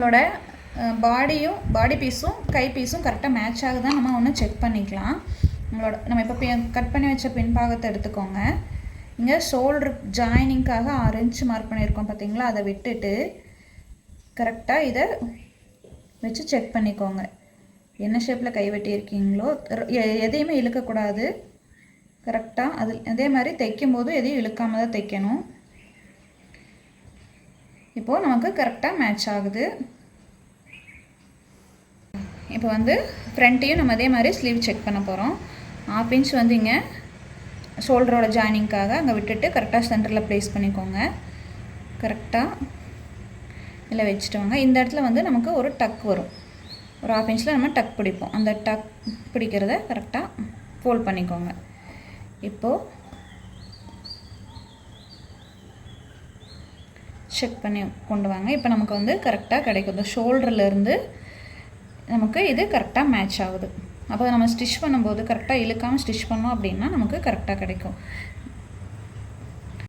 நம்மளோட பாடி பீஸும் கை பீஸும் கரெக்டாக மேட்ச் ஆகுதான் நம்ம ஒன்று செக் பண்ணிக்கலாம். நம்ம இப்போ கட் பண்ணி வச்ச பின்பாகத்தை எடுத்துக்கோங்க. இங்கே ஷோல்டர் ஜாயினிங்காக 6 இன்ச் மார்க் பண்ணியிருக்கோம் பார்த்தீங்களா, அதை விட்டுட்டு கரெக்டாக இதை வச்சு செக் பண்ணிக்கோங்க. என்ன ஷேப்பில் கை வெட்டியிருக்கீங்களோ எதையுமே இழுக்கக்கூடாது. கரெக்டாக அதே மாதிரி தைக்கும் போது எதையும் இழுக்காமல் தான் தைக்கணும். இப்போது நமக்கு கரெக்டாக மேட்ச் ஆகுது. இப்போ ஃப்ரண்ட்டையும் நம்ம அதே மாதிரி ஸ்லீவ் செக் பண்ண போகிறோம். 1/2 இன்ச் இங்கே ஷோல்டரோட ஜாயினிங்காக அங்கே விட்டுட்டு கரெக்டாக சென்டரில் ப்ளேஸ் பண்ணிக்கோங்க. கரெக்டாக இல்லை வச்சுட்டு வாங்க. இந்த இடத்துல நமக்கு ஒரு டக் வரும். ஒரு 1/2 இன்ச்சில் நம்ம டக் பிடிப்போம். அந்த டக் பிடிக்கிறத கரெக்டாக ஃபோல்ட் பண்ணிக்கோங்க. இப்போது செக் பண்ணி கொண்டு வாங்க. இப்போ நமக்கு கரெக்டாக கிடைக்கும். ஷோல்டர்லேருந்து நமக்கு இது கரெக்டாக மேட்ச் ஆகுது. அப்போ நம்ம ஸ்டிச் பண்ணும்போது கரெக்டாக இழுக்காமல் ஸ்டிச் பண்ணோம் அப்படின்னா நமக்கு கரெக்டாக கிடைக்கும்.